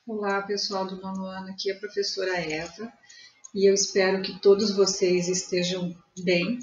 Olá, pessoal do nono ano, aqui é a professora Eva e eu espero que todos vocês estejam bem.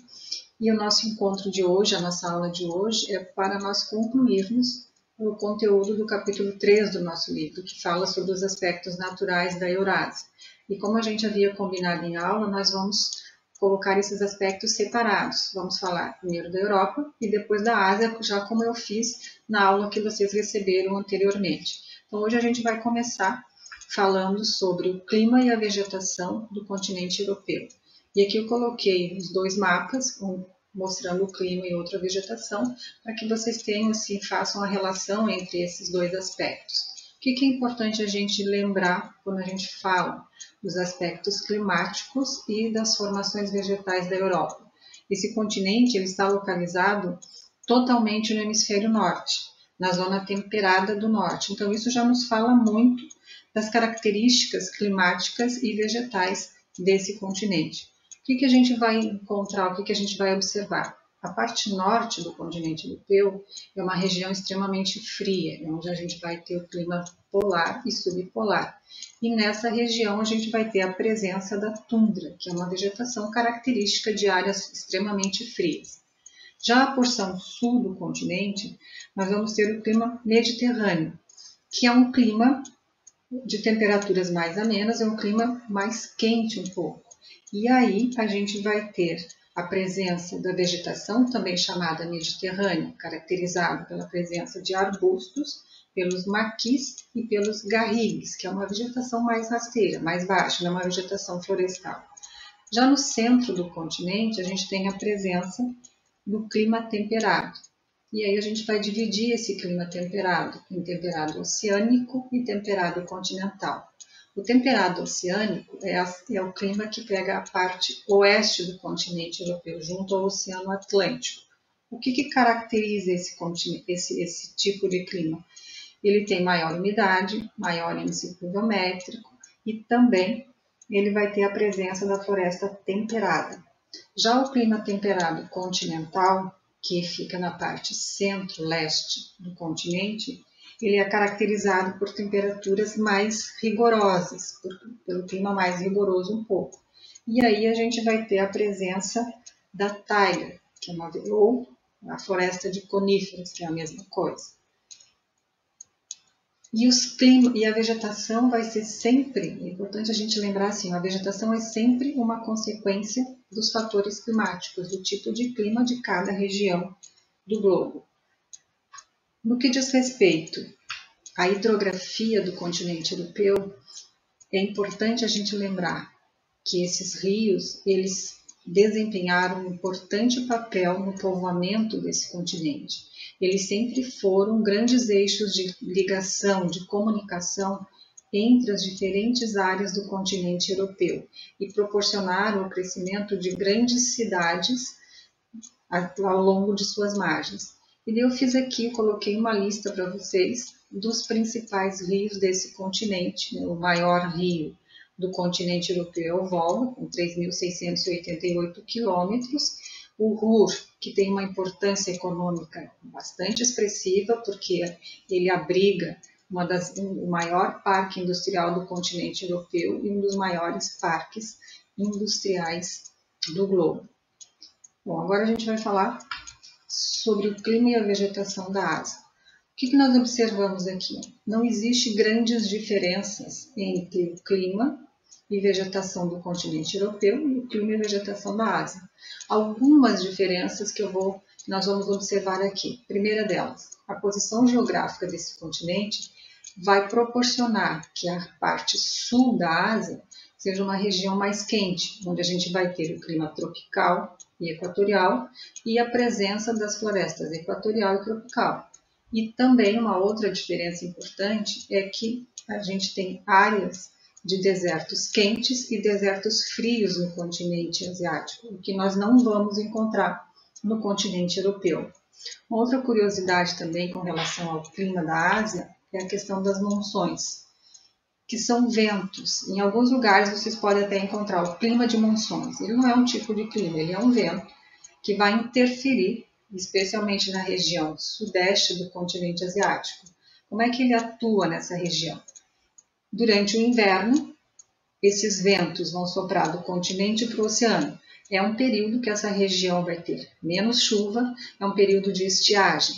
E o nosso encontro de hoje, a nossa aula de hoje, é para nós concluirmos o conteúdo do capítulo 3 do nosso livro, que fala sobre os aspectos naturais da Eurásia. E como a gente havia combinado em aula, nós vamos colocar esses aspectos separados. Vamos falar primeiro da Europa e depois da Ásia, já como eu fiz na aula que vocês receberam anteriormente. Então, hoje a gente vai começar falando sobre o clima e a vegetação do continente europeu. E aqui eu coloquei os dois mapas, um mostrando o clima e outro a vegetação, para que vocês tenham, assim, façam a relação entre esses dois aspectos. O que é importante a gente lembrar quando a gente fala dos aspectos climáticos e das formações vegetais da Europa? Esse continente ele está localizado totalmente no hemisfério norte, na zona temperada do norte. Então, isso já nos fala muito das características climáticas e vegetais desse continente. O que a gente vai encontrar, o que a gente vai observar? A parte norte do continente europeu é uma região extremamente fria, onde a gente vai ter o clima polar e subpolar. E nessa região a gente vai ter a presença da tundra, que é uma vegetação característica de áreas extremamente frias. Já a porção sul do continente, nós vamos ter o clima mediterrâneo, que é um clima de temperaturas mais amenas, é um clima mais quente um pouco. E aí a gente vai ter a presença da vegetação, também chamada mediterrânea, caracterizada pela presença de arbustos, pelos maquis e pelos garrigues, que é uma vegetação mais rasteira, mais baixa, não é uma vegetação florestal. Já no centro do continente, a gente tem a presença do clima temperado. E aí a gente vai dividir esse clima temperado em temperado oceânico e temperado continental. O temperado oceânico é o clima que pega a parte oeste do continente europeu, junto ao Oceano Atlântico. O que caracteriza esse tipo de clima? Ele tem maior umidade, maior índice pluviométrico e também ele vai ter a presença da floresta temperada. Já o clima temperado continental, que fica na parte centro-leste do continente, ele é caracterizado por temperaturas mais rigorosas, pelo clima mais rigoroso um pouco. E aí a gente vai ter a presença da taiga, que é ou a floresta de coníferas, que é a mesma coisa. E a vegetação vai ser sempre, é importante a gente lembrar assim, a vegetação é sempre uma consequência dos fatores climáticos, do tipo de clima de cada região do globo. No que diz respeito à hidrografia do continente europeu, é importante a gente lembrar que esses rios, eles desempenharam um importante papel no povoamento desse continente. Eles sempre foram grandes eixos de ligação, de comunicação entre as diferentes áreas do continente europeu e proporcionaram o crescimento de grandes cidades ao longo de suas margens. E eu fiz aqui, coloquei uma lista para vocês dos principais rios desse continente, né? O maior rio do continente europeu é o Volga, com 3.688 quilômetros. O Ruhr, que tem uma importância econômica bastante expressiva, porque ele abriga o maior parque industrial do continente europeu e um dos maiores parques industriais do globo. Bom, agora a gente vai falar sobre o clima e a vegetação da Ásia. O que nós observamos aqui? Não existe grandes diferenças entre o clima e vegetação do continente europeu e o clima e vegetação da Ásia. Algumas diferenças que nós vamos observar aqui. Primeira delas, a posição geográfica desse continente vai proporcionar que a parte sul da Ásia seja uma região mais quente, onde a gente vai ter o clima tropical e equatorial e a presença das florestas equatorial e tropical. E também uma outra diferença importante é que a gente tem áreas de desertos quentes e desertos frios no continente asiático, o que nós não vamos encontrar no continente europeu. Uma outra curiosidade também com relação ao clima da Ásia é a questão das monções, que são ventos. Em alguns lugares vocês podem até encontrar o clima de monções. Ele não é um tipo de clima, ele é um vento que vai interferir, especialmente na região sudeste do continente asiático. Como é que ele atua nessa região? Durante o inverno, esses ventos vão soprar do continente para o oceano. É um período que essa região vai ter menos chuva, é um período de estiagem.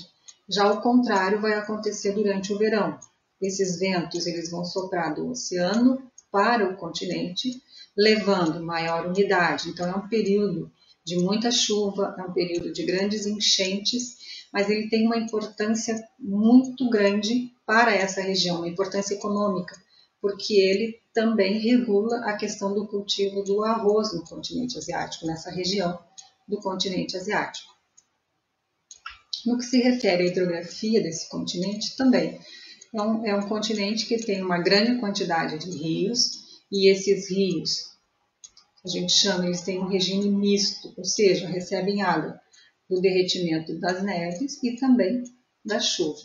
Já o contrário vai acontecer durante o verão. Esses ventos eles vão soprar do oceano para o continente, levando maior umidade. Então, é um período de muita chuva, é um período de grandes enchentes, mas ele tem uma importância muito grande para essa região, uma importância econômica, porque ele também regula a questão do cultivo do arroz no continente asiático, nessa região do continente asiático. No que se refere à hidrografia desse continente, também é um continente que tem uma grande quantidade de rios, e esses rios, a gente chama, eles têm um regime misto, ou seja, recebem água do derretimento das neves e também da chuva.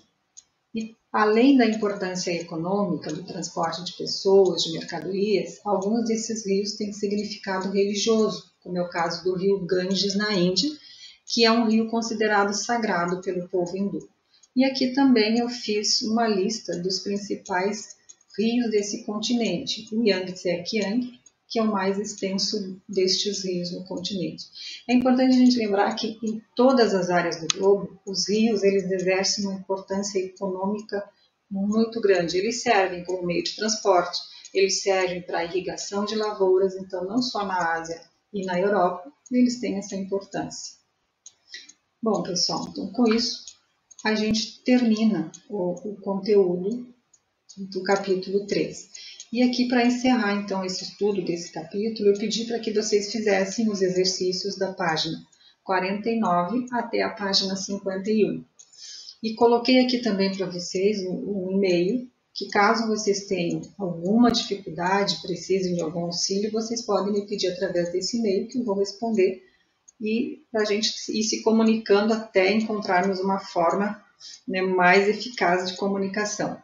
E, além da importância econômica do transporte de pessoas, de mercadorias, alguns desses rios têm significado religioso, como é o caso do rio Ganges na Índia, que é um rio considerado sagrado pelo povo hindu. E aqui também eu fiz uma lista dos principais rios desse continente, o Yangtze-Kiang, que é o mais extenso destes rios no continente. É importante a gente lembrar que em todas as áreas do globo, os rios eles exercem uma importância econômica muito grande. Eles servem como meio de transporte, eles servem para irrigação de lavouras, então não só na Ásia e na Europa, eles têm essa importância. Bom, pessoal, então com isso a gente termina o conteúdo do capítulo 3. E aqui, para encerrar, então, esse estudo desse capítulo, eu pedi para que vocês fizessem os exercícios da página 49 até a página 51. E coloquei aqui também para vocês um e-mail, que caso vocês tenham alguma dificuldade, precisem de algum auxílio, vocês podem me pedir através desse e-mail, que eu vou responder, e para a gente ir se comunicando até encontrarmos uma forma, né, mais eficaz de comunicação.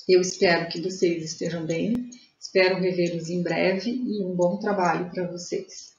Eu espero que vocês estejam bem, espero revê-los em breve e um bom trabalho para vocês.